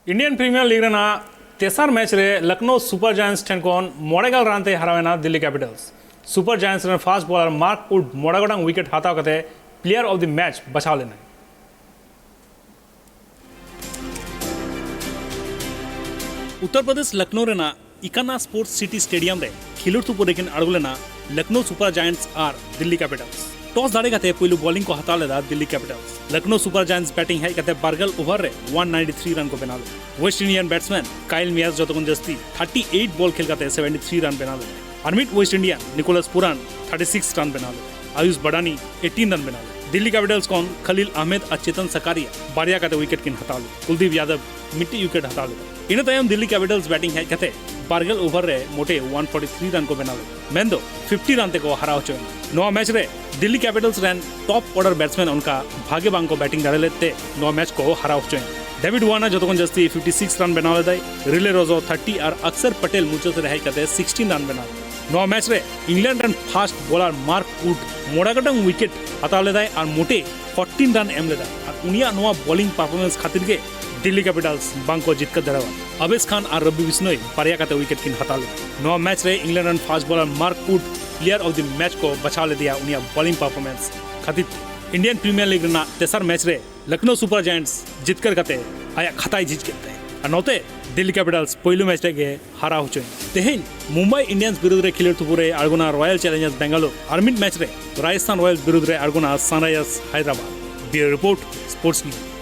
Indian premier league रेना तेसार match रे लखनऊ सुपर जायंट्स ठेन कोन मोड़ेगल रानते हरावेना दिल्ली कैपिटल्स। सुपर जायंट्स रे फास्ट बॉलर मार्क वुड मोड़ागोटांग विकेट हाथाव कते प्लेयर ऑफ द मैच बचाव लेना। उत्तर प्रदेश लखनऊ रेना इकाना स्पोर्ट्स सिटी स्टेडियम रे खिलुड़ तुपो रेकिन अड़गु लेना लखनऊ सुपर जायंट्स आर दिल्ली कैपिटल्स। टॉस दाड़े कते पहलू बॉलिंग को हता लेदा Delhi capitals. Lucknow super giants batting है कते बारगल ओवर रे 193 रन को बना ले। वेस्ट इंडियन बैट्समैन काइल मियाज जतकोन जस्ती 38 बॉल खेल कते 73 रन बना ले। अरमिट वेस्ट इंडियन निकोलस पुरान 36 रन बना ले। आयुष बडानी 18 रन बना ले। दिल्ली कैपिटल्स कौन खलील अहमद और चेतन सकारिया बारिया कते विकेट किन हता ले। कुलदीप यादव मिट्टी विकेट हता ले। इन तयम दिल्ली कैपिटल्स बैटिंग है कते बारगल ओवर रे मोटे 143 रन को बना ले। मेंदो 50 रन ते को हरा होचो नवा मैच रे Delhi Capitals run top order batsman उनका भाग्य बांग को बैटिंग दाड़े लेते नवा मैच को हरा होचो। डेविड वार्नर जतकोन जस्ती 56 रन बना ले। रिले रोजो 30 और अक्षर पटेल मुचो से रहे कते 16 रन बना ले। नवा मैच रे इंग्लैंड रन फास्ट बॉलर मार्क वुड मोड़ागोटांग विकेट हता ले और मोटे 14 रन एम ले और उनिया नवा बॉलिंग परफॉर्मेंस खातिर के दिल्ली कैपिटल्स बांग को जीत कर दड़वा। अवेश खान और रवि बिश्नोई पारिया कते विकेट किन हता ले। नवा मैच रे इंग्लैंड रन fast bowler Mark would player of the match को बचा ले दिया उनिया बॉलिंग परफॉर्मेंस खातिर। इंडियन प्रीमियर लीग ना तेसर मैच रे लखनऊ सुपर जायंट्स जीत कर कते आया खताई जीत के नौते दिल्ली कैपिटल्स पहलू मैच रे हारा होचो। तेहेन मुंबई इंडियंस विरुद्ध रे खिलड़ तुपुरे अड़गुना रॉयल चैलेंजर्स बेंगलुरु और मिड मैच रे राजस्थान रॉयल्स विरुद्ध रे अड़गुना sunrisers Hyderabad. Bureau report sports news.